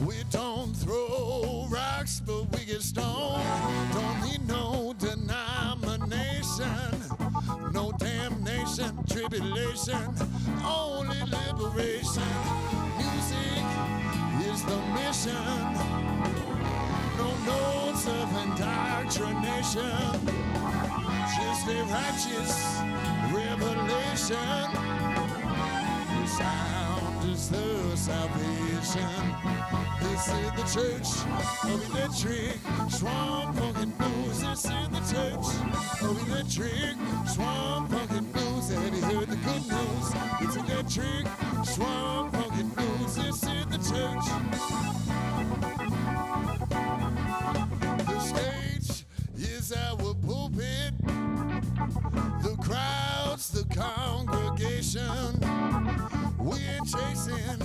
We don't throw rocks, but we get stoned. Don't need no denomination, no damnation, tribulation, only liberation. Music is the mission, no notes of indoctrination, just a righteous revelation. The sound is the salvation. This is the church of electric swamp funkin' blues. This is the church of electric swamp funkin' blues. Have you heard the good news? It's electric swamp funkin' blues. This is the church. The stage is our pulpit. The crowd's the congregation. We ain't chasing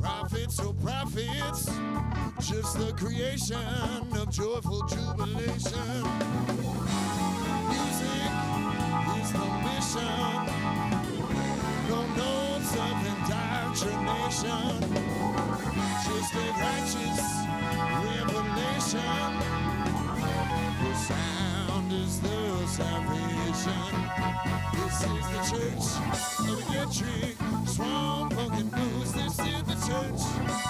profits or profits, just the creation of joyful jubilation. Music is the mission, no notes of indoctrination, just a righteous revelation. The sound is the salvation. This is the church of electric swamp funkin' blues. This is the church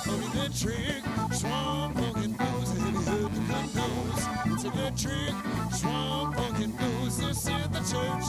of electric swamp funkin' blues. Have you heard the good news? It's electric swamp funkin' blues. This is the church.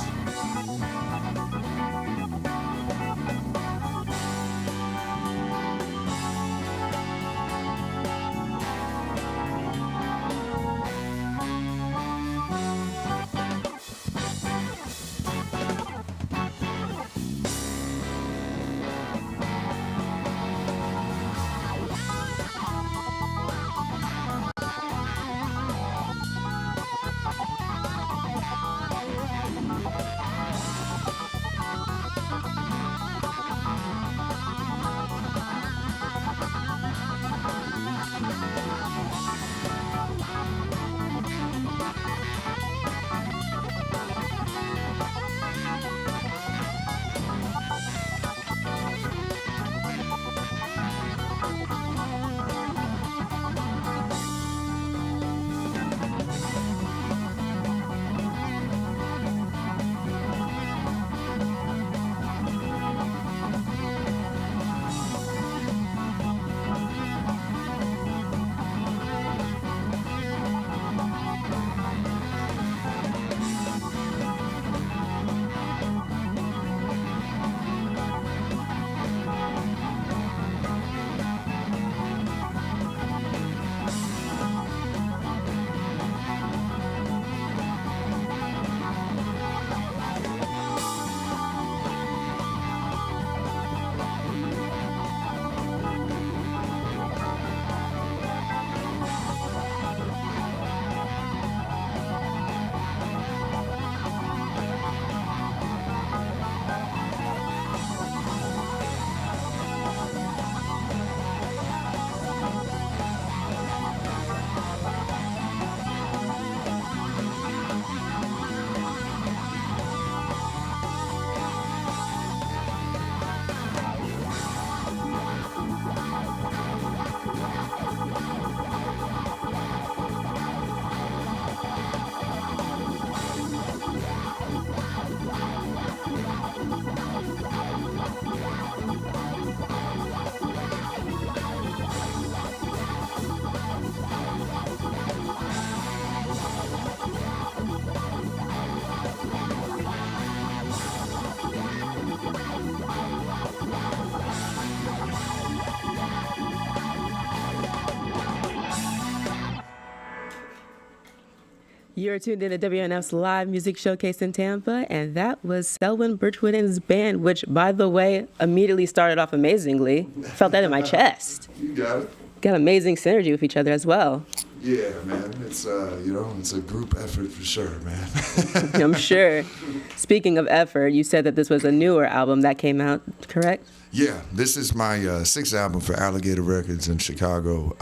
You're tuned in to WMNF's live music showcase in Tampa, and that was Selwyn Birchwood and his band, which, by the way, immediately started off amazingly. Felt that in my chest. You got it. Got amazing synergy with each other as well. Yeah, man. It's it's a group effort for sure, man. I'm sure. Speaking of effort, you said that this was a newer album that came out, correct? Yeah, this is my sixth album for Alligator Records in Chicago,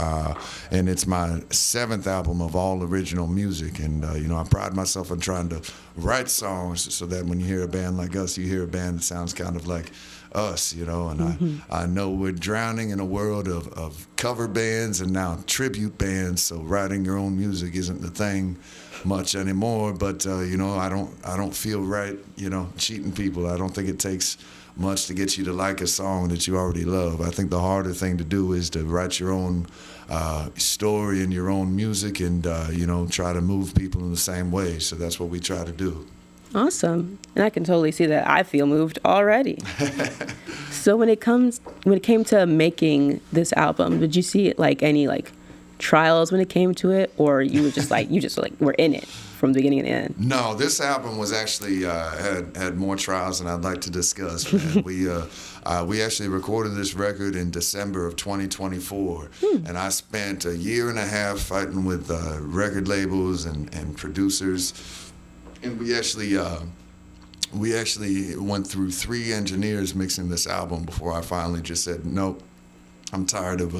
and it's my seventh album of all original music. And I pride myself on trying to write songs so that when you hear a band like us, you hear a band that sounds kind of like us, And I know we're drowning in a world of cover bands and now tribute bands. So writing your own music isn't the thing much anymore. But I don't feel right, cheating people. I don't think it takes much to get you to like a song that you already love. I think the harder thing to do is to write your own story and your own music and, try to move people in the same way. So that's what we try to do. Awesome. And I can totally see that. I feel moved already. So when it came to making this album, did you see any trials when it came to it, or you were just were in it from the beginning and the end? No, this album was actually had more trials than I'd like to discuss. Man. We actually recorded this record in December of 2024, and I spent a year and a half fighting with record labels and producers, and we actually went through 3 engineers mixing this album before I finally just said, nope, I'm tired of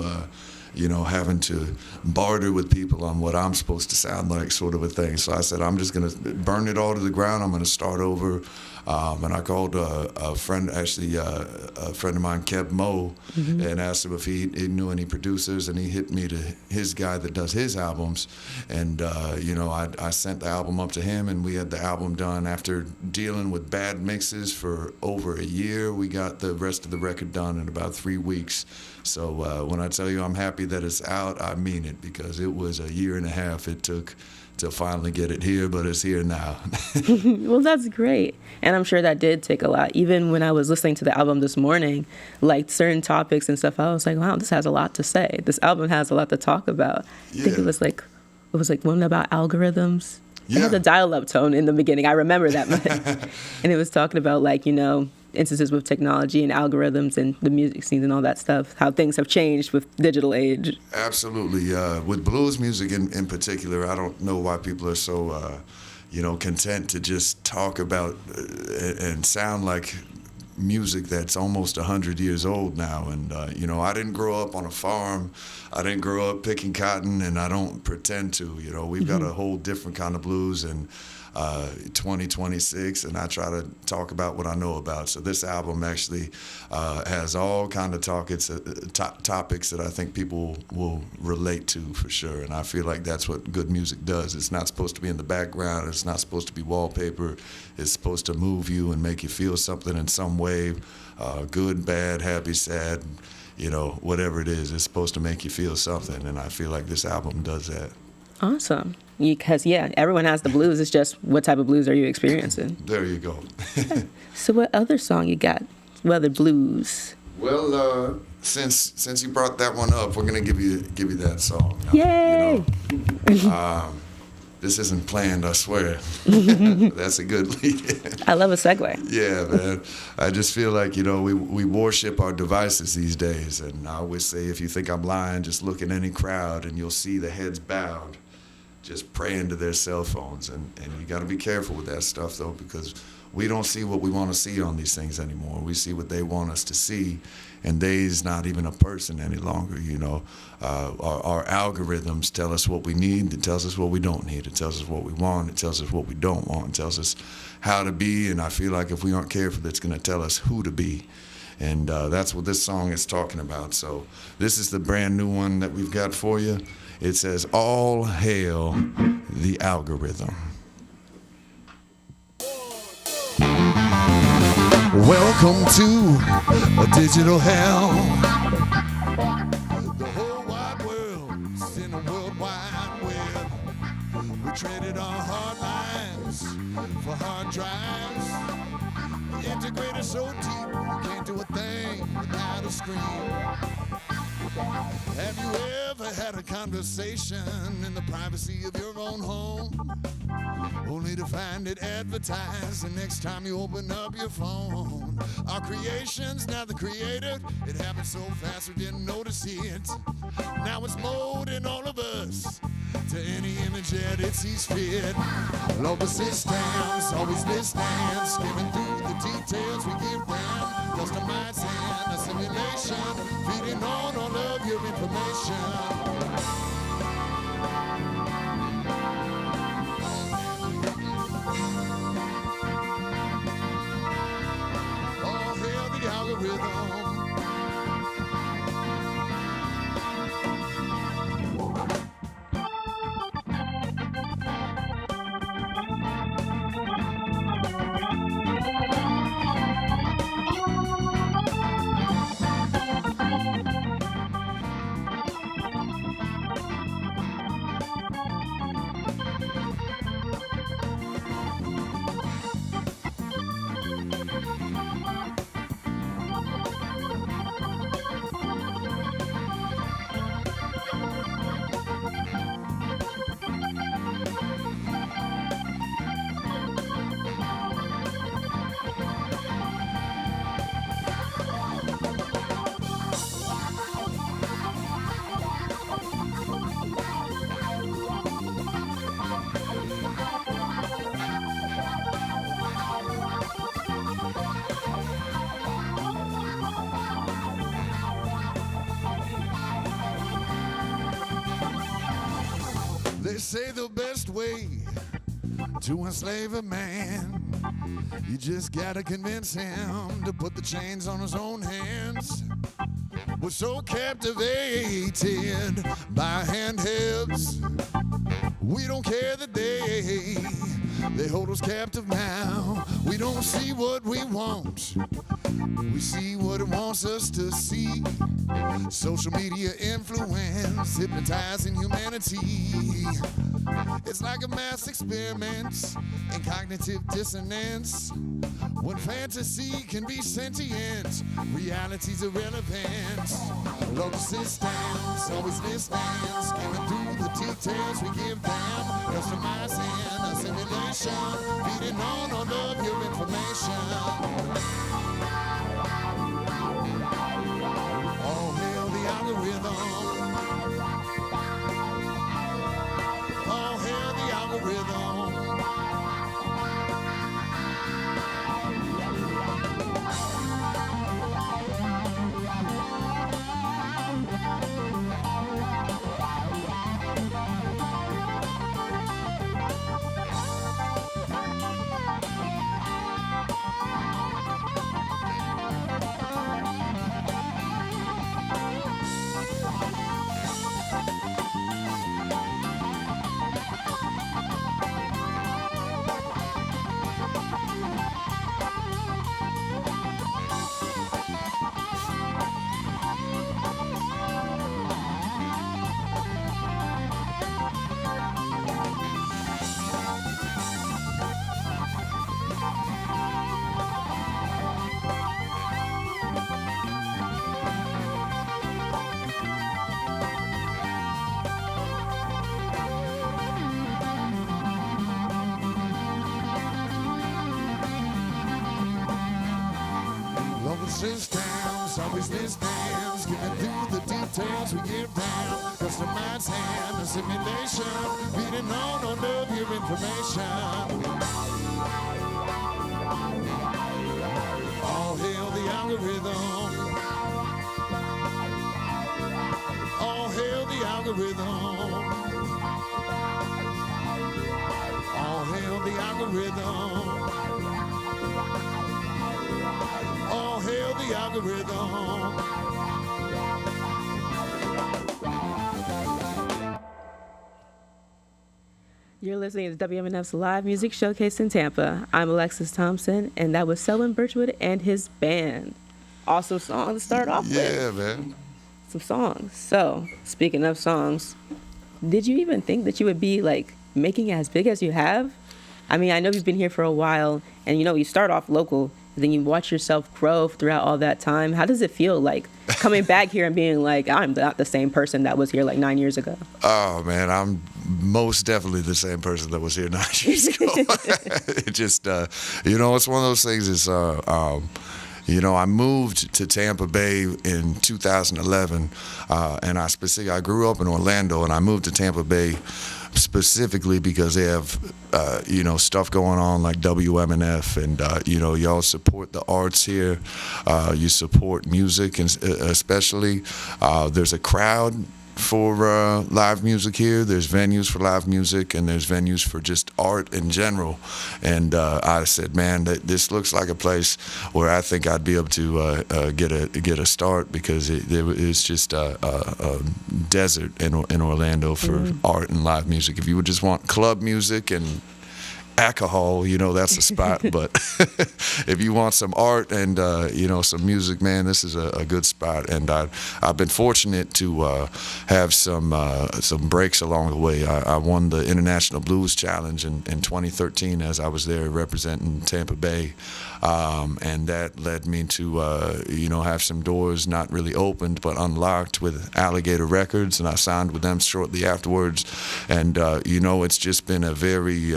having to barter with people on what I'm supposed to sound like, sort of a thing. So I said, I'm just going to burn it all to the ground. I'm going to start over. And I called a friend, actually a friend of mine, Kev Moe, and asked him if he knew any producers, and he hit me to his guy that does his albums. And, I sent the album up to him, and we had the album done. After dealing with bad mixes for over a year, we got the rest of the record done in about 3 weeks. So when I tell you I'm happy that it's out, I mean it, because it was a year and a half it took to finally get it here, but it's here now. Well, that's great. And I'm sure that did take a lot. Even when I was listening to the album this morning, certain topics and stuff, I was like, wow, this has a lot to say. This album has a lot to talk about. Yeah. I think it was one about algorithms. Yeah. It had a dial-up tone in the beginning. I remember that much. And it was talking about instances with technology and algorithms and the music scenes and all that stuff, how things have changed with digital age. Absolutely. With blues music in particular, I don't know why people are so, content to just talk about and sound like music that's almost 100 years old now. And, I didn't grow up on a farm. I didn't grow up picking cotton, and I don't pretend to. We've got a whole different kind of blues, and 2026, and I try to talk about what I know about. So this album actually has all kind of topics that I think people will relate to for sure. And I feel like that's what good music does. It's not supposed to be in the background. It's not supposed to be wallpaper. It's supposed to move you and make you feel something in some way, good, bad, happy, sad, whatever it is. It's supposed to make you feel something, and I feel like this album does that. Awesome. Because, everyone has the blues. It's just what type of blues are you experiencing? There you go. So what other song you got? What other blues? Well, since you brought that one up, we're going to give you that song. Yay! This isn't planned, I swear. That's a good lead. I love a segue. Yeah, man. I just feel like, we worship our devices these days. And I always say, if you think I'm lying, just look at any crowd and you'll see the heads bowed, just praying to their cell phones. And you got to be careful with that stuff, though, because we don't see what we want to see on these things anymore. We see what they want us to see. And they's not even a person any longer, Our algorithms tell us what we need. It tells us what we don't need. It tells us what we want. It tells us what we don't want. It tells us how to be. And I feel like if we aren't careful, it's going to tell us who to be. And that's what this song is talking about. So this is the brand new one that we've got for you. It says, "All hail the algorithm." Welcome to a digital hell. The whole wide world's in a world wide web. We traded our hard lives for hard drives. The integrated so deep, you can't do a thing without a screen. Have you ever had a conversation in the privacy of your own home, only to find it advertised the next time you open up your phone? Our creations, now the created, it happened so fast we didn't notice it. Now it's molding all of us to any image that it sees fit. Low persistence, always listening, skimming through the details we give them. Customizing a simulation, feeding on all of your information. Oh, hail the algorithm. They say the best way to enslave a man, you just gotta convince him to put the chains on his own hands. We're so captivated by handhelds, we don't care the day they hold us captive now. We don't see what we want, we see what it wants us to see. Social media influence, hypnotizing humanity. It's like a mass experiment in cognitive dissonance. When fantasy can be sentient, reality's irrelevant. Local systems, always listening, skimming through the details we give them. Customizing a simulation, feeding on all of your information. All hail the algorithm. All hail the algorithm. Systems, always listening, skimming through the details we give them. Customizing a simulation, feeding on all of your information. All hail the algorithm. All hail the algorithm. All hail the algorithm. All hail the algorithm. You're listening to WMNF's live music showcase in Tampa. I'm Alexis Thompson, and that was Selwyn Birchwood and his band. Awesome song to start off with. Yeah, man. Some songs. So, speaking of songs, did you even think that you would be like making it as big as you have? I mean, I know you've been here for a while, and you know, you start off local, then you watch yourself grow throughout all that time. How does it feel like coming back here and being like, I'm not the same person that was here like 9 years ago? Oh, man, I'm most definitely the same person that was here 9 years ago. It just, you know, it's one of those things. It's, I moved to Tampa Bay in 2011, and I grew up in Orlando, and I moved to Tampa Bay specifically because they have, stuff going on like WMNF, and y'all support the arts here. You support music, and especially there's a crowd for live music here. There's venues for live music, and there's venues for just art in general. And I said, man, this looks like a place where I think I'd be able to get a start, because it's just a desert in Orlando for art and live music. If you would just want club music and alcohol, that's a spot. But if you want some art and some music, man, this is a good spot. And I've been fortunate to have some breaks along the way. I won the International Blues Challenge in 2013 as I was there representing Tampa Bay, and that led me to have some doors not really opened but unlocked with Alligator Records, and I signed with them shortly afterwards. And it's just been a very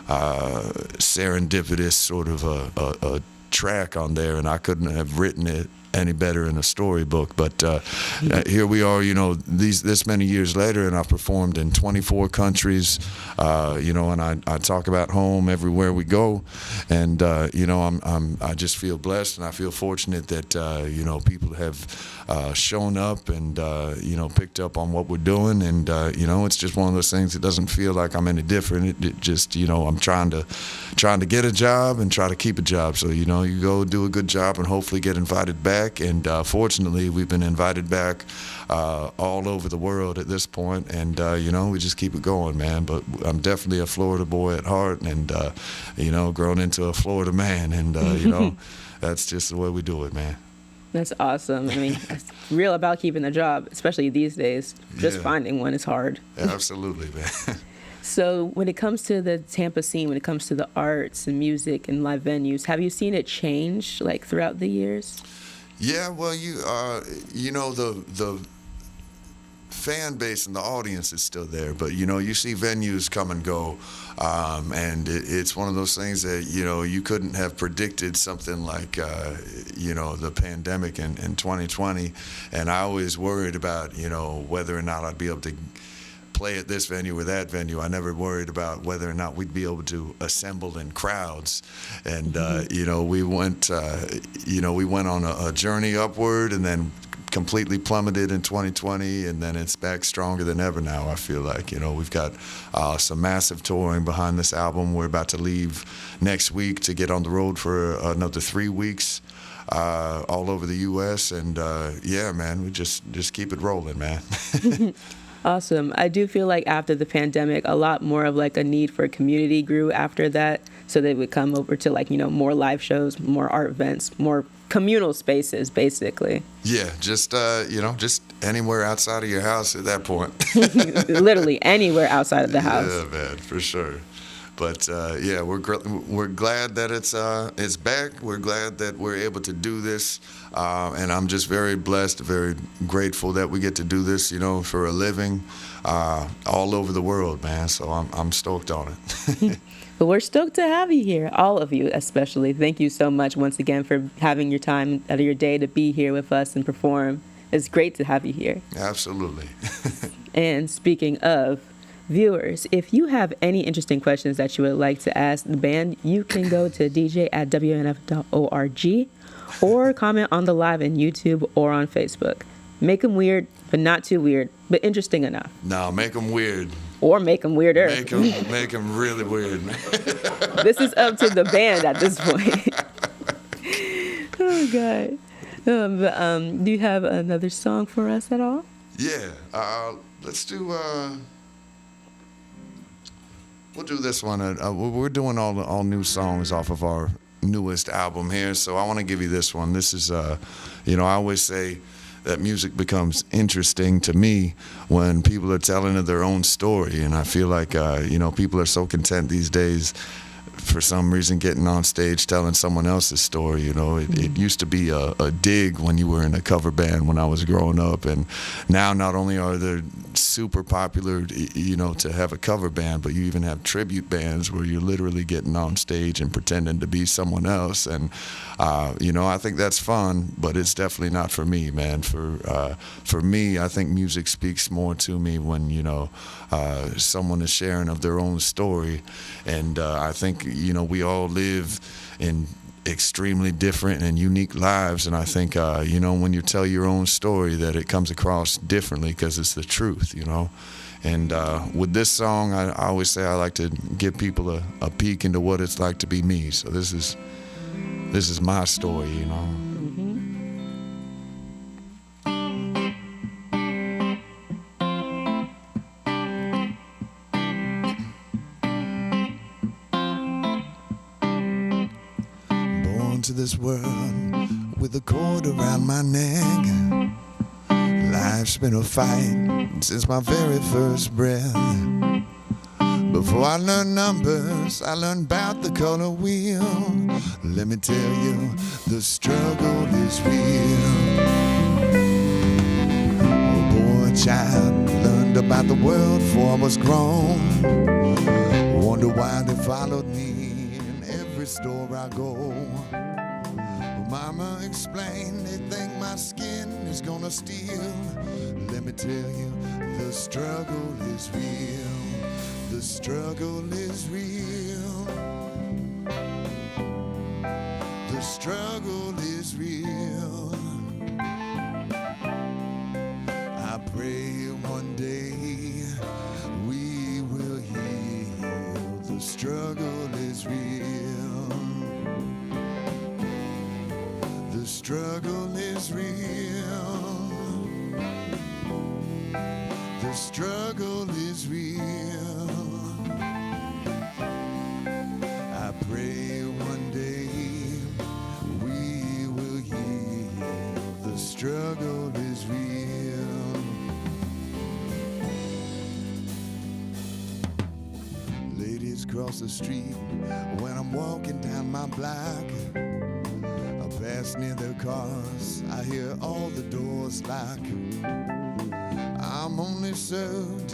serendipitous sort of a track on there, and I couldn't have written it any better in a storybook. But here we are, this many years later, and I've performed in 24 countries, and I talk about home everywhere we go, and I just feel blessed, and I feel fortunate that people have shown up and picked up on what we're doing, and it's just one of those things. It doesn't feel like I'm any different. It just I'm trying to get a job and try to keep a job. So you go do a good job and hopefully get invited back. And fortunately, we've been invited back all over the world at this point, and we just keep it going, man. But I'm definitely a Florida boy at heart, and grown into a Florida man, and that's just the way we do it, man. That's awesome. I mean, it's real about keeping a job, especially these days. Just finding one is hard. Absolutely, man. So when it comes to the Tampa scene, when it comes to the arts and music and live venues, have you seen it change like throughout the years? Yeah, well, the fan base and the audience is still there, but you see venues come and go, and it's one of those things that you couldn't have predicted something like the pandemic in 2020, and I always worried about whether or not I'd be able to play at this venue or that venue. I never worried about whether or not we'd be able to assemble in crowds. And we went on a journey upward, and then completely plummeted in 2020, and then it's back stronger than ever now. I feel like we've got some massive touring behind this album. We're about to leave next week to get on the road for another 3 weeks. All over the U.S. and man, we just keep it rolling, man. Awesome. I do feel like after the pandemic, a lot more of like a need for community grew after that. So they would come over to more live shows, more art events, more communal spaces, basically. Yeah, just anywhere outside of your house at that point. Literally anywhere outside of the house. Yeah, man, for sure. But we're glad that it's back. We're glad that we're able to do this, and I'm just very blessed, very grateful that we get to do this, for a living, all over the world, man. So I'm stoked on it. But we're stoked to have you here, all of you especially. Thank you so much once again for having your time out of your day to be here with us and perform. It's great to have you here. Absolutely. And speaking of viewers, if you have any interesting questions that you would like to ask the band, you can go to dj@WMNF.org or comment on the live on YouTube or on Facebook. Make them weird, but not too weird, but interesting enough. No, make them weird. Or make them weirder. Make them really weird. This is up to the band at this point. Oh, God. Do you have another song for us at all? Yeah. Let's do... We'll do this one. We're doing all new songs off of our newest album here, so I want to give you this one. This is, I always say that music becomes interesting to me when people are telling their own story, and I feel like, people are so content these days for some reason getting on stage telling someone else's story. You know, it used to be a dig when you were in a cover band when I was growing up, and now not only are they super popular, you know, to have a cover band, but you even have tribute bands where you're literally getting on stage and pretending to be someone else. And you know, I think that's fun, but it's definitely not for me, man. For me, I think music speaks more to me when, you know, someone is sharing of their own story. And I think, you know, we all live in extremely different and unique lives, and I think you know, when you tell your own story, that it comes across differently because it's the truth, you know. And with this song, I always say I like to give people a peek into what it's like to be me. So this is my story, you know. To this world with a cord around my neck. Life's been a fight since my very first breath. Before I learned numbers, I learned about the color wheel. Let me tell you, the struggle is real. Oh boy, child, learned about the world before I was grown. Wonder why they followed me in every store I go. Mama explained they think my skin is gonna steal. Let me tell you, the struggle is real. The struggle is real. The struggle is real. I pray one day we will heal. The struggle is real. The struggle is real. The struggle is real. I pray one day we will heal. The struggle is real. Ladies cross the street when I'm walking down my block. Pass near their cars, I hear all the doors lock. I'm only served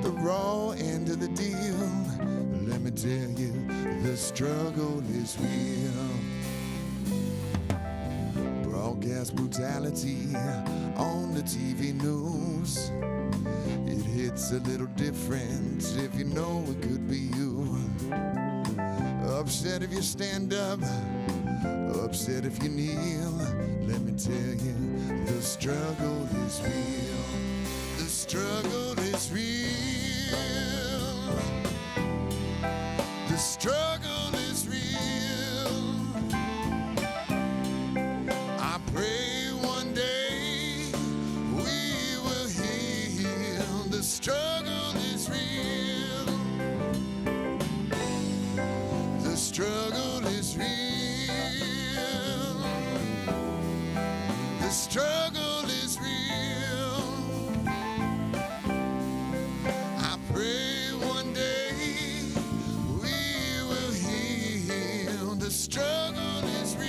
the raw end of the deal. Let me tell you, the struggle is real. Broadcast brutality on the TV news. It hits a little different if you know it could be you. Upset if you stand up, upset if you kneel. Let me tell you, the struggle is real. The struggle is real. The struggle is real. I pray one day we will heal. The struggle is real. The struggle is real. The struggle is real. I pray one day we will heal. The struggle is real.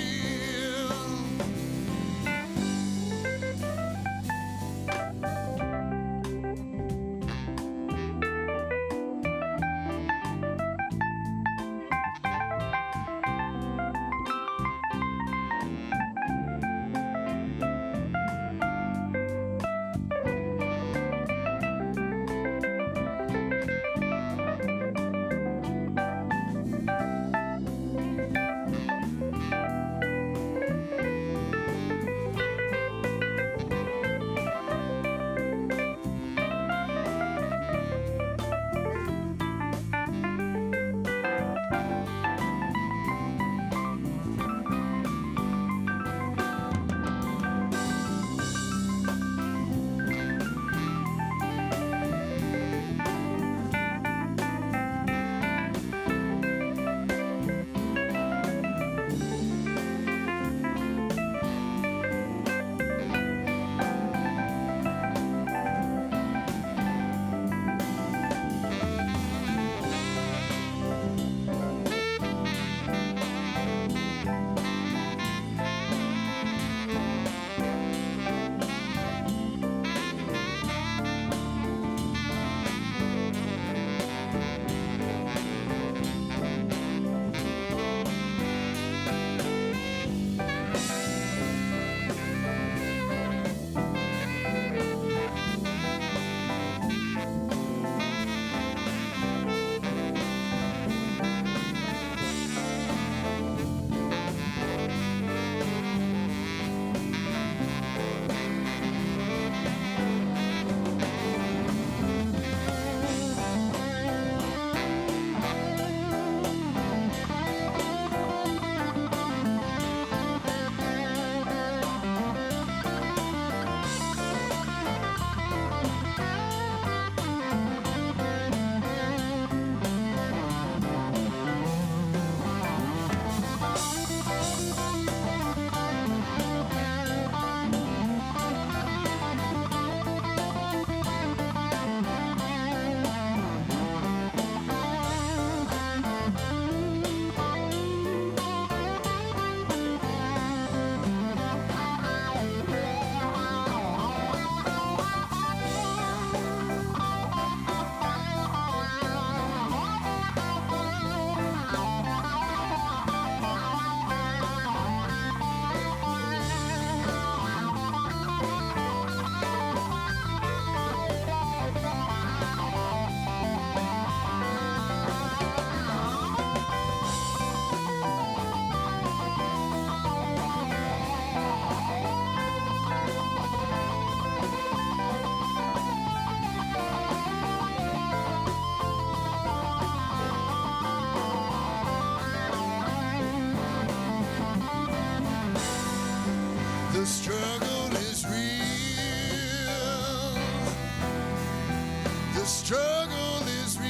struggle is real.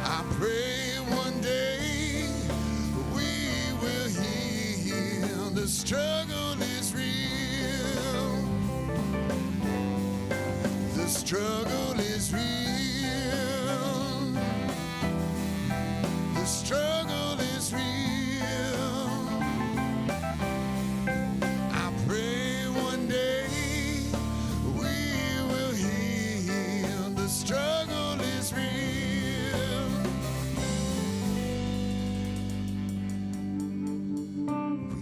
I pray one day we will heal. The struggle is real. The struggle is real. The struggle is real. I pray one day we will heal. The struggle is real.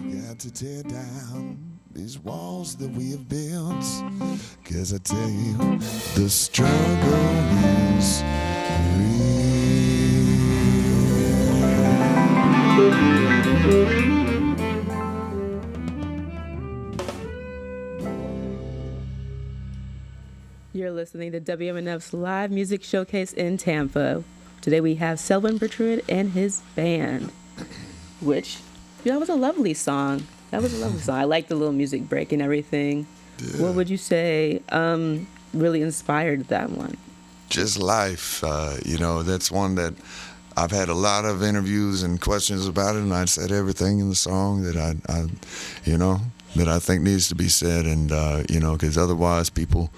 We got to tear down these walls that we have built. 'Cause I tell you, the struggle is You're listening to WMNF's live music showcase in Tampa. Today we have Selwyn Birchwood and his band, which, that was a lovely song. That was a lovely song. I like the little music break and everything. Yeah. What would you say really inspired that one? Just life. That's one that I've had a lot of interviews and questions about it, and I said everything in the song that that I think needs to be said, and because otherwise people,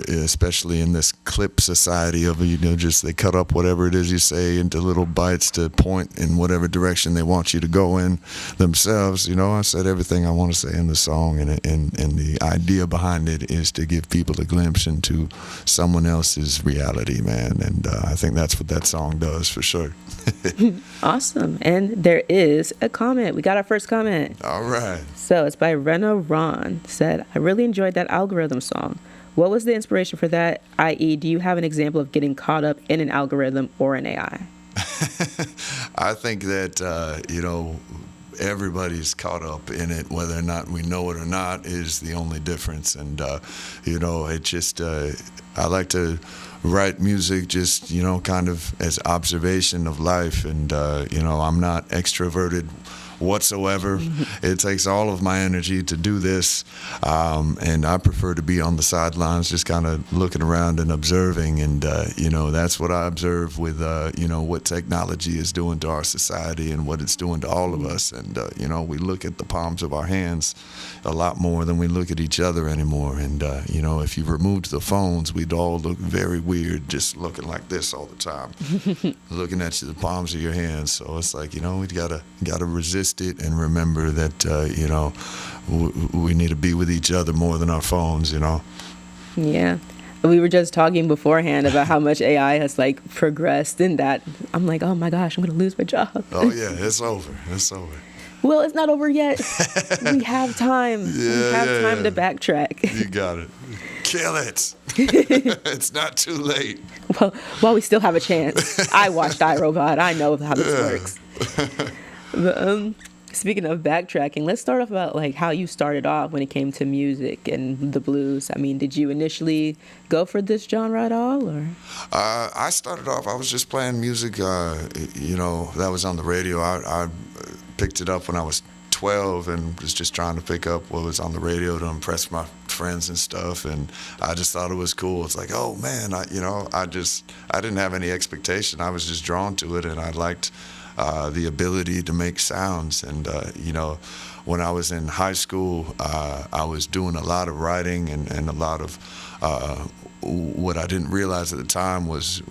especially in this clip society of just they cut up whatever it is you say into little bites to point in whatever direction they want you to go in themselves. I said everything I want to say in the song, and the idea behind it is to give people a glimpse into someone else's reality, man, and I think that's what that song does for sure. Awesome. And there is a comment. We got our first comment. All right. So it's by Rena Ron. Said, I really enjoyed that algorithm song. What was the inspiration for that? I.e., do you have an example of getting caught up in an algorithm or an AI? I think that, everybody's caught up in it, whether or not we know it or not is the only difference. And, it just, I like to write music just, kind of as observation of life. And, I'm not extroverted whatsoever. It takes all of my energy to do this, and I prefer to be on the sidelines, just kind of looking around and observing, and that's what I observe with what technology is doing to our society and what it's doing to all of us, and we look at the palms of our hands a lot more than we look at each other anymore, and if you removed the phones, we'd all look very weird just looking like this all the time, looking at the palms of your hands. So it's like, we gotta resist it and remember that we need to be with each other more than our phones. Yeah, we were just talking beforehand about how much AI has progressed in that. I'm like, oh my gosh, I'm gonna lose my job. Oh yeah, it's over. Well, it's not over yet. We have time. Yeah, we have time to backtrack. You got it. Kill it. It's not too late. Well, while we still have a chance. I watched iRobot. I know how this works. But, speaking of backtracking, let's start off about how you started off when it came to music and the blues. I mean, did you initially go for this genre at all, or? I started off. I was just playing music. That was on the radio. I picked it up when I was 12 and was just trying to pick up what was on the radio to impress my friends and stuff, and I just thought it was cool. It's like, oh man, I didn't have any expectation. I was just drawn to it, and I liked the ability to make sounds. And when I was in high school, I was doing a lot of writing and a lot of what I didn't realize at the time was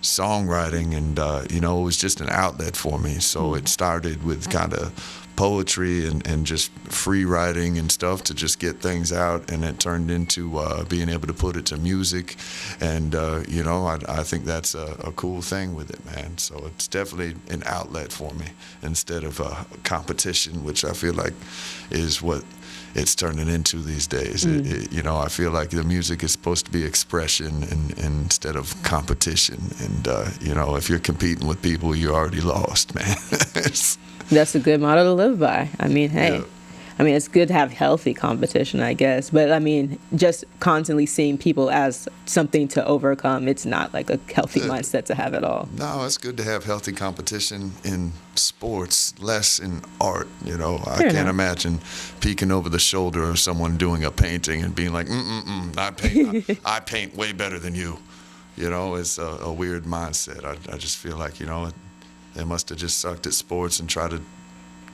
songwriting, and it was just an outlet for me. So it started with kind of poetry and just free writing and stuff to just get things out, and it turned into being able to put it to music, and I think that's a cool thing with it, man. So it's definitely an outlet for me instead of a competition, which I feel like is what it's turning into these days. I feel like the music is supposed to be expression and instead of competition, and if you're competing with people, you're already lost, man. That's a good motto to live by. I mean, hey. Yeah. I mean, it's good to have healthy competition, I guess. But I mean, just constantly seeing people as something to overcome, it's not like a healthy mindset to have at all. No, it's good to have healthy competition in sports, less in art. You know, I Fair can't enough. imagine peeking over the shoulder of someone doing a painting and being like, I paint way better than you. You know, it's a weird mindset. I just feel like, you know, they must have just sucked at sports and tried to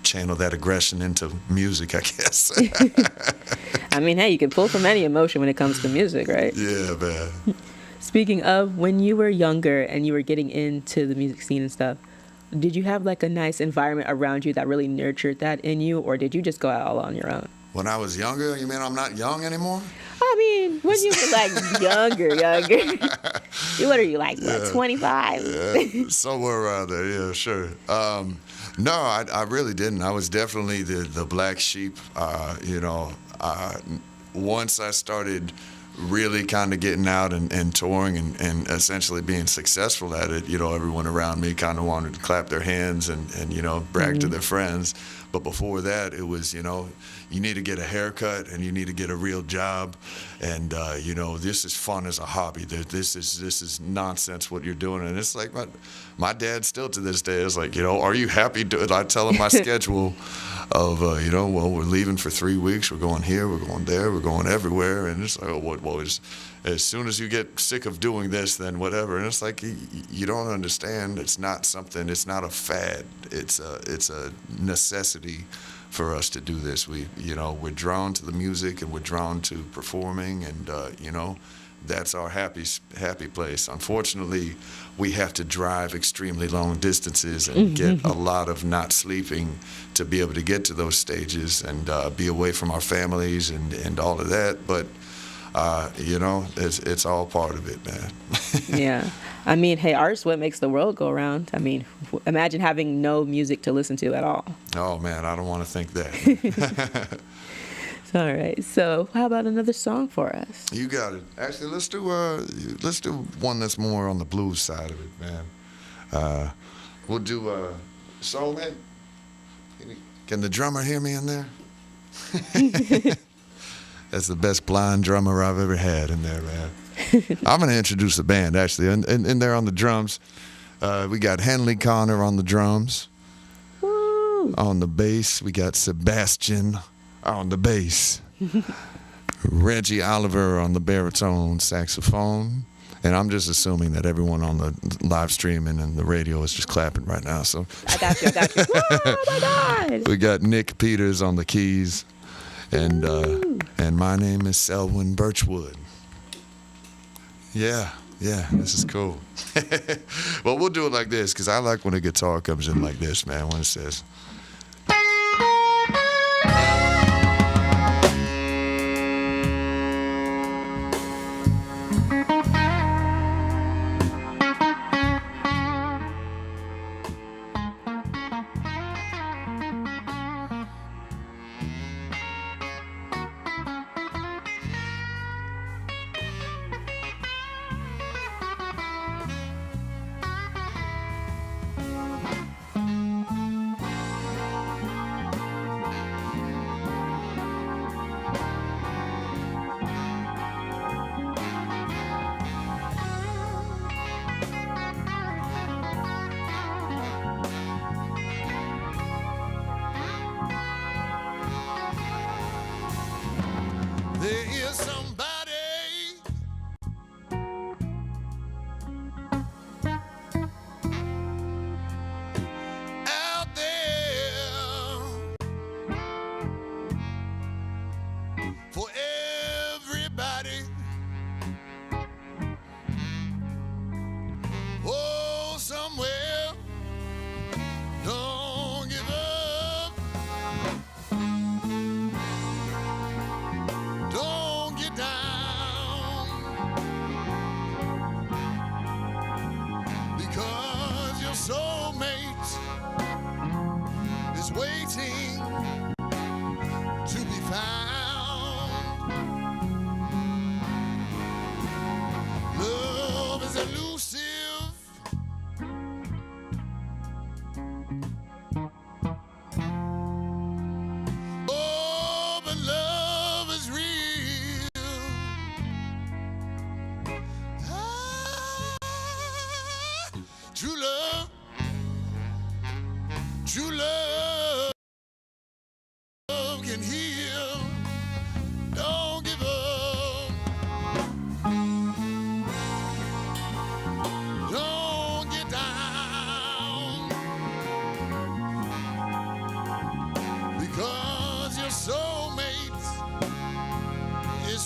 channel that aggression into music, I guess. I mean, hey, you can pull from any emotion when it comes to music, right? Yeah, man. Speaking of, when you were younger and you were getting into the music scene and stuff, did you have like a nice environment around you that really nurtured that in you, or did you just go out all on your own? When I was younger, you mean I'm not young anymore? I mean, when you were like younger. What are you like, what, 25? Somewhere around there, yeah, sure. No, I really didn't. I was definitely the black sheep. You know, once I started really kind of getting out and touring and essentially being successful at it, you know, everyone around me kind of wanted to clap their hands and you know, brag to their friends. But before that, it was, you know, you need to get a haircut and you need to get a real job. And, you know, this is fun as a hobby. This is nonsense what you're doing. And it's like my dad still to this day is like, you know, are you happy? I tell him my schedule of, you know, well, we're leaving for 3 weeks. We're going here, we're going there, we're going everywhere. And it's like, oh, well, as soon as you get sick of doing this, then whatever. And it's like, you don't understand. It's not something, it's not a fad. It's a necessity for us to do this. We're drawn to the music and we're drawn to performing, and you know, that's our happy place. Unfortunately, we have to drive extremely long distances and get a lot of not sleeping to be able to get to those stages and be away from our families and all of that. But you know, it's all part of it, man. Yeah. I mean, hey, art's what makes the world go round. I mean, imagine having no music to listen to at all. Oh, man, I don't want to think that. All right. So how about another song for us? You got it. Actually, let's do one that's more on the blues side of it, man. We'll do Soulmate. Can the drummer hear me in there? That's the best blind drummer I've ever had in there, man. I'm going to introduce the band, actually. In there on the drums, we got Henley Connor on the drums. Woo! On the bass, we got Sebastian on the bass. Reggie Oliver on the baritone saxophone. And I'm just assuming that everyone on the live streaming and the radio is just clapping right now. So I got you. Oh, my God. We got Nick Peters on the keys. And my name is Selwyn Birchwood. Yeah, this is cool. Well, we'll do it like this, because I like when a guitar comes in like this, man, when it says... There is somebody out there for everybody. Oh, somewhere, don't give up. Don't get down, because your soulmate is waiting to be found.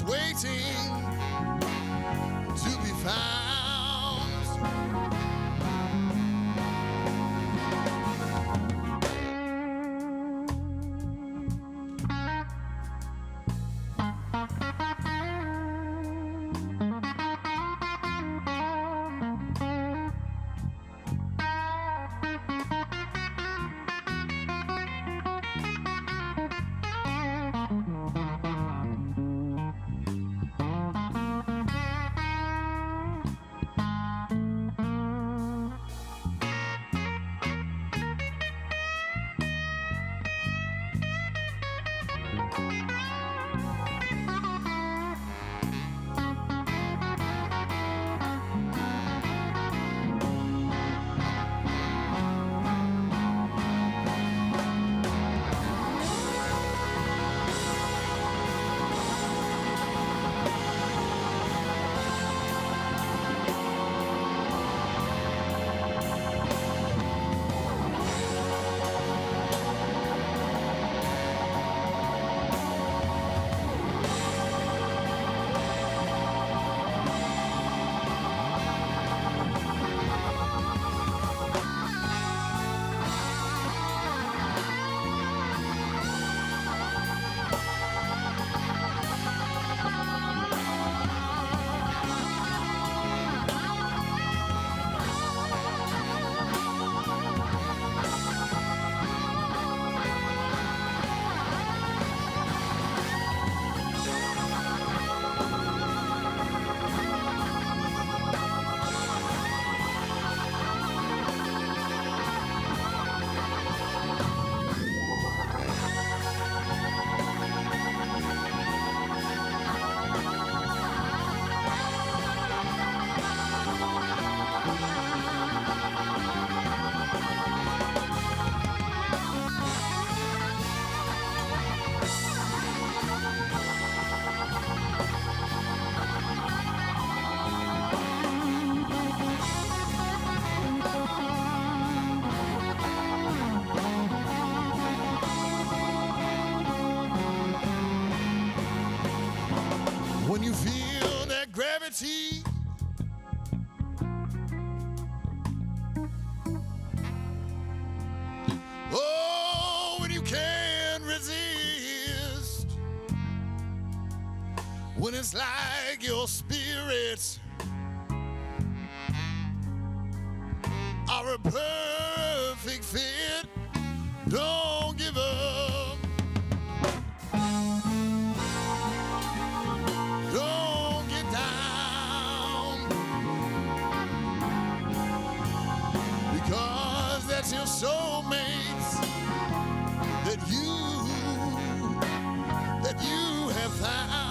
just waiting to be found. When you feel that gravity, oh, when you can't resist, when it's like your spirits are a perfect fit, don't give up. Don't get down, because that's your soulmates that you have found.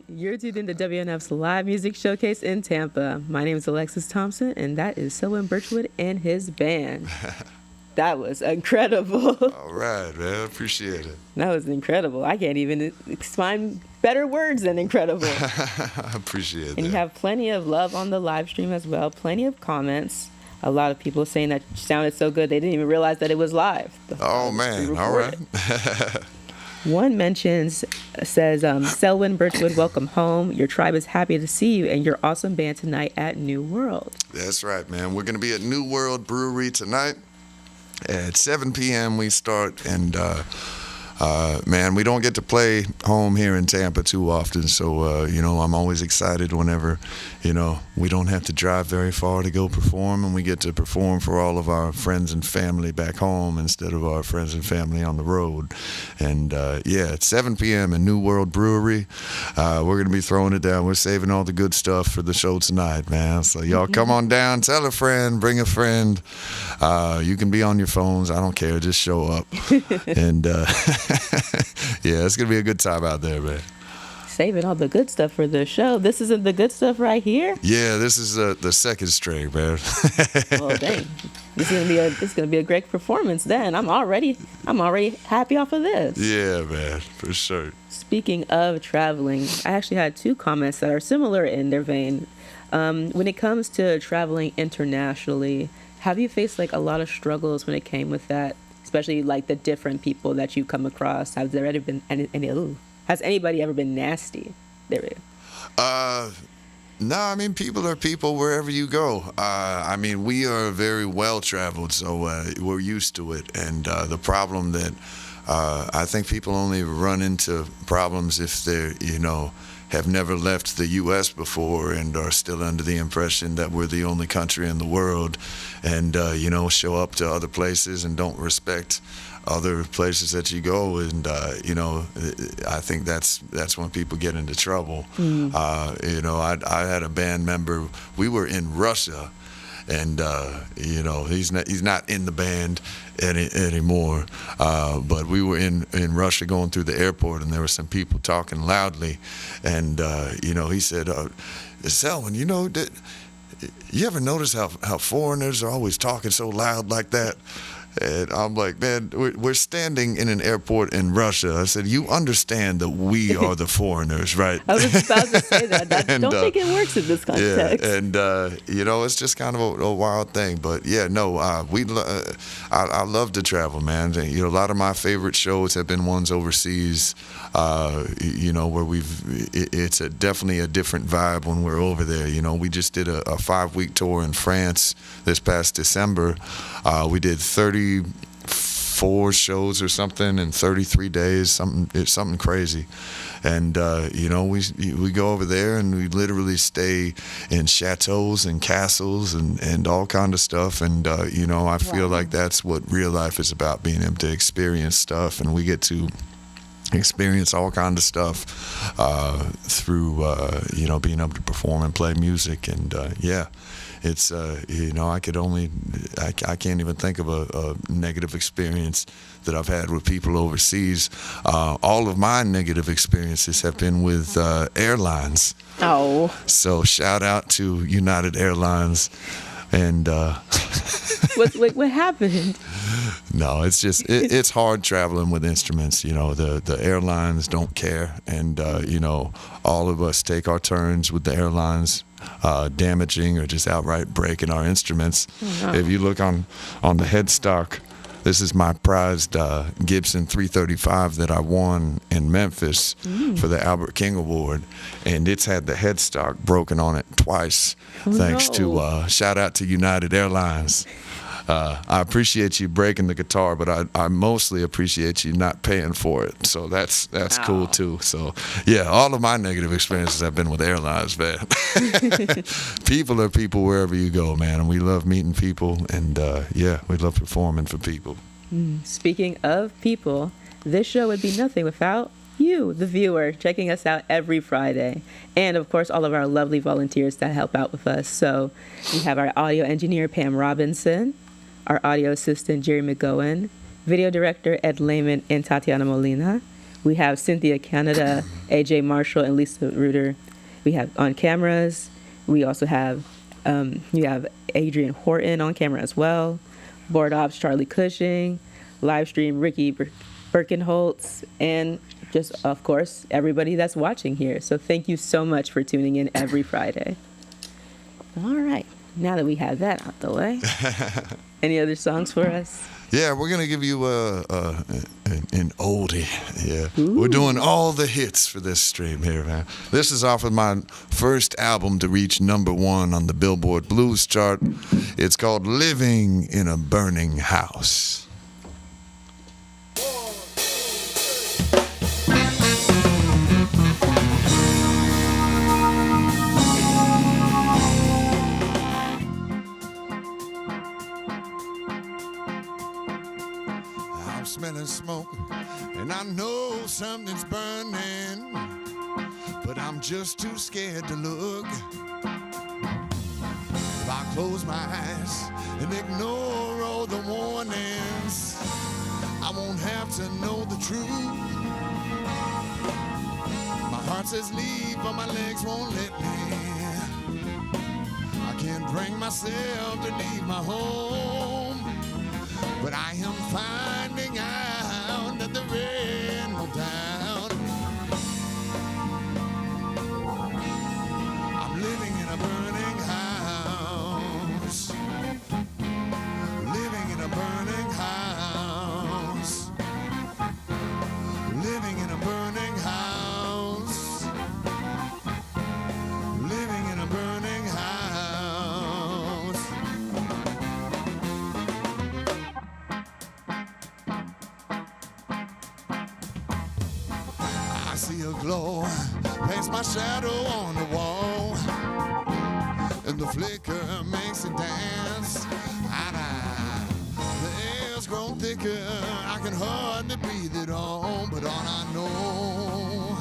You're tuned into WNF's live music showcase in Tampa. My name is Alexis Thompson, and that is Selwyn Birchwood and his band. That was incredible. All right, man. Appreciate it. That was incredible. I can't even find better words than incredible. I appreciate that. And you have plenty of love on the live stream as well, plenty of comments. A lot of people saying that you sounded so good they didn't even realize that it was live. Oh, man. All right. One says, Selwyn Birchwood, welcome home. Your tribe is happy to see you and your awesome band tonight at New World. That's right, man. We're going to be at New World Brewery tonight at 7 p.m. we start, and man, we don't get to play home here in Tampa too often, so I'm always excited whenever we don't have to drive very far to go perform, and we get to perform for all of our friends and family back home instead of our friends and family on the road. And at 7 p.m. in New World Brewery, we're going to be throwing it down. We're saving all the good stuff for the show tonight, man. So y'all come on down, tell a friend, bring a friend. You can be on your phones, I don't care, just show up. And it's going to be a good time out there, man. Saving all the good stuff for the show. This isn't the good stuff right here? Yeah, this is the second string, man. Well, dang. This is gonna be a great performance then. I'm already happy off of this. Yeah, man, for sure. Speaking of traveling, I actually had two comments that are similar in their vein. When it comes to traveling internationally, have you faced like a lot of struggles when it came with that? Especially like the different people that you come across. Has there ever been has anybody ever been nasty? There we go. No, I mean, people are people wherever you go. I mean, we are very well traveled, so we're used to it. And the problem that I think people only run into problems if they're, have never left the U.S. before and are still under the impression that we're the only country in the world, and show up to other places and don't respect other places that you go, and I think that's when people get into trouble. I had a band member. We were in Russia, and he's not in the band anymore. But we were in Russia going through the airport, and there were some people talking loudly, and he said, "Selwyn, you ever notice how foreigners are always talking so loud like that?" And I'm like, man, we're standing in an airport in Russia. I said, you understand that we are the foreigners, right? I was about to say that. I don't think it works in this context. Yeah, and it's just kind of a wild thing. But I love to travel, man. A lot of my favorite shows have been ones overseas. Where it's definitely a different vibe when we're over there. We just did a 5-week tour in France this past December. We did 34 shows or something in 33 days, something crazy. And we go over there and we literally stay in chateaus and castles and all kind of stuff. And I feel like that's what real life is about, being able to experience stuff, and we get to experience all kind of stuff through being able to perform and play music. And it's I can't even think of a negative experience that I've had with people overseas. All of my negative experiences have been with airlines. Oh, so shout out to United Airlines. And what happened? No, it's just it's hard traveling with instruments. The airlines don't care, and all of us take our turns with the airlines damaging or just outright breaking our instruments. Oh, no. If you look on the headstock, this is my prized Gibson 335 that I won in Memphis for the Albert King Award, and it's had the headstock broken on it twice, thanks to shout out to United Airlines. I appreciate you breaking the guitar, but I mostly appreciate you not paying for it. So that's cool too. So all of my negative experiences have been with airlines, man. People are people wherever you go, man, and we love meeting people, and we love performing for people. Speaking of people, this show would be nothing without you, the viewer, checking us out every Friday. And of course, all of our lovely volunteers that help out with us. So we have our audio engineer, Pam Robinson, our audio assistant, Jerry McGowan, video director, Ed Lehman and Tatiana Molina. We have Cynthia Canada, AJ Marshall, and Lisa Reuter. We have on cameras. We also have Adrian Horton on camera as well. Board ops, Charlie Cushing. Live stream, Ricky Birkenholtz. And just, of course, everybody that's watching here. So thank you so much for tuning in every Friday. All right. now that we have that out the way, any other songs for us? Yeah, we're gonna give you an oldie. Yeah, Ooh. We're doing all the hits for this stream here, man. This is off of my first album to reach #1 on the Billboard Blues chart. It's called "Living in a Burning House." Smelling smoke, and I know something's burning, but I'm just too scared to look. If I close my eyes and ignore all the warnings, I won't have to know the truth. My heart says leave, but my legs won't let me. I can't bring myself to leave my home, but I am finding out that there ain't no doubt. I'm living in a burning house. Living in a burning house. Living in a burning house. Living in a burning house. I see a glow past my shadow on the wall, and the flicker makes it dance. The air's grown thicker, I can hardly breathe it all, but all I know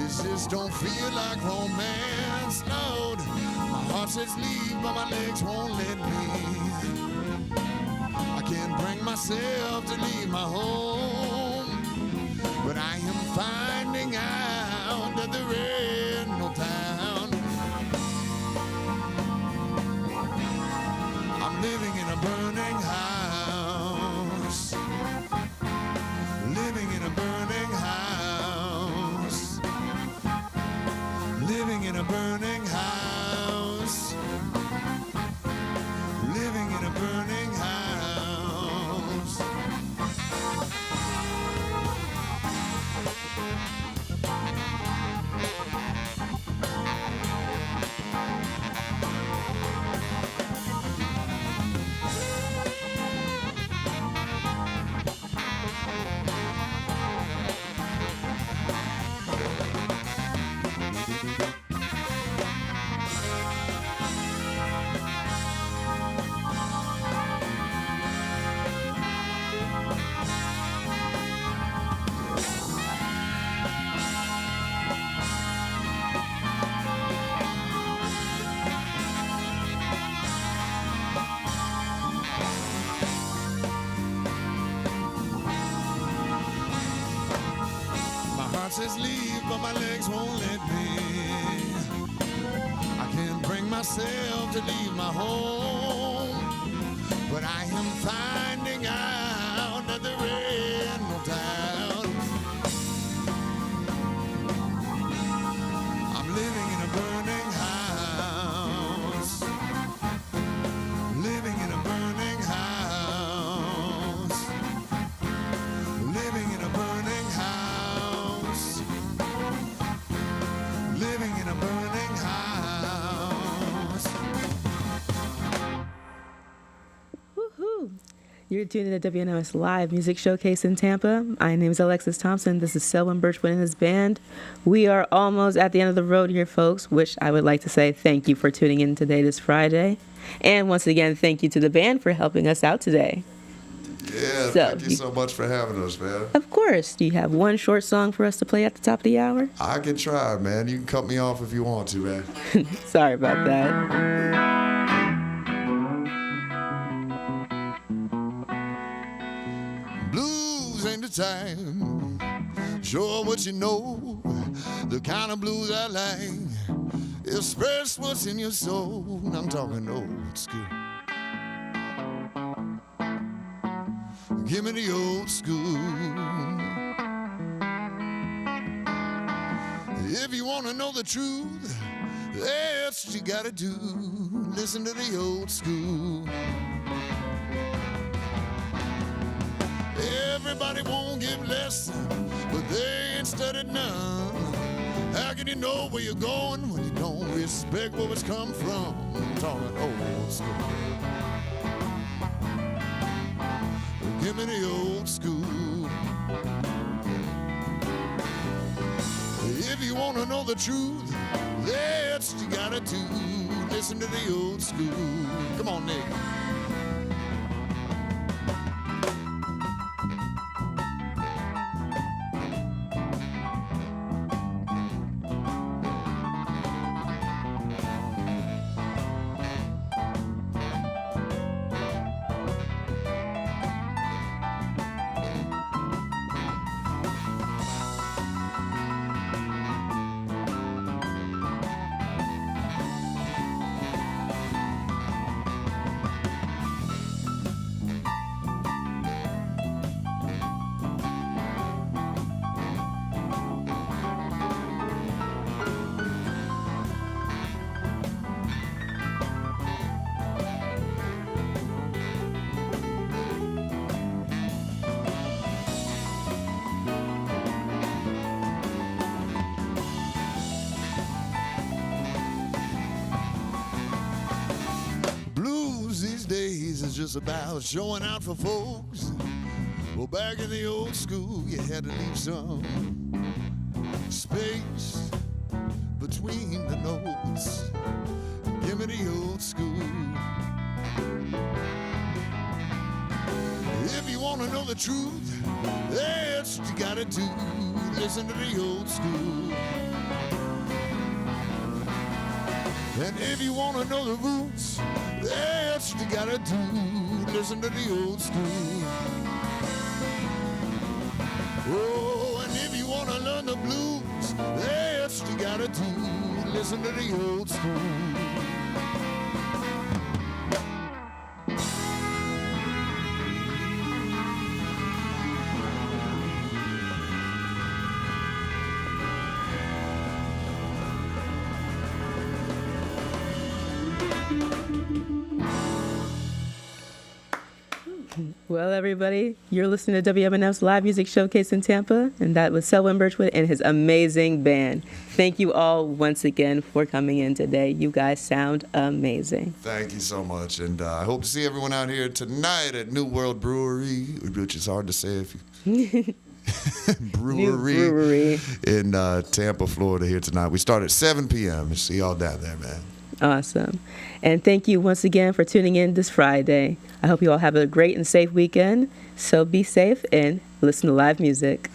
is this don't feel like romance. Lord, my heart says leave, but my legs won't let me. I can't bring myself to leave my home, but I am finding out that there ain't no town. I'm living in a burning house. Living in a burning house. Living in a burning house. Living in a burning house. Says leave, but my legs won't let me. I can't bring myself to leave my home, but I am finding out that there ain't no doubt. I'm living in a burning house. Living in a burning house. Living in a burning house. Living in a burning house. Woohoo! You're tuned in to WNOS Live Music Showcase in Tampa. My name is Alexis Thompson. This is Selwyn Birchwood and his band. We are almost at the end of the road here, folks, which I would like to say thank you for tuning in today, this Friday. And once again, thank you to the band for helping us out today. Yeah, thank you so much for having us, man. Of course. Do you have one short song for us to play at the top of the hour? I can try, man. You can cut me off if you want to, man. Sorry about that. Blues ain't the time. Sure what you know. The kind of blues I like. Express what's in your soul. I'm talking old school. Give me the old school. If you want to know the truth, that's what you gotta do. Listen to the old school. Everybody won't give lessons, but they ain't studied none. How can you know where you're going when you don't respect where it's come from? I'm talking old school. Give me the old school. If you want to know the truth, that's what you gotta do. Listen to the old school. Come on, Nick. These days is just about showing out for folks. Well, back in the old school, you had to leave some space between the notes. Give me the old school. If you want to know the truth, that's what you gotta do. Listen to the old school. And if you want to know the roots, that's what you gotta do. Listen to the old school. Oh, and if you want to learn the blues, that's what you gotta do. Listen to the old school. Well, everybody, you're listening to WMNF's Live Music Showcase in Tampa, and that was Selwyn Birchwood and his amazing band. Thank you all once again for coming in today. You guys sound amazing. Thank you so much, and I hope to see everyone out here tonight at New World Brewery, which is hard to say if you... brewery in Tampa, Florida here tonight. We start at 7 p.m. See y'all down there, man. Awesome. And thank you once again for tuning in this Friday. I hope you all have a great and safe weekend. So be safe and listen to live music.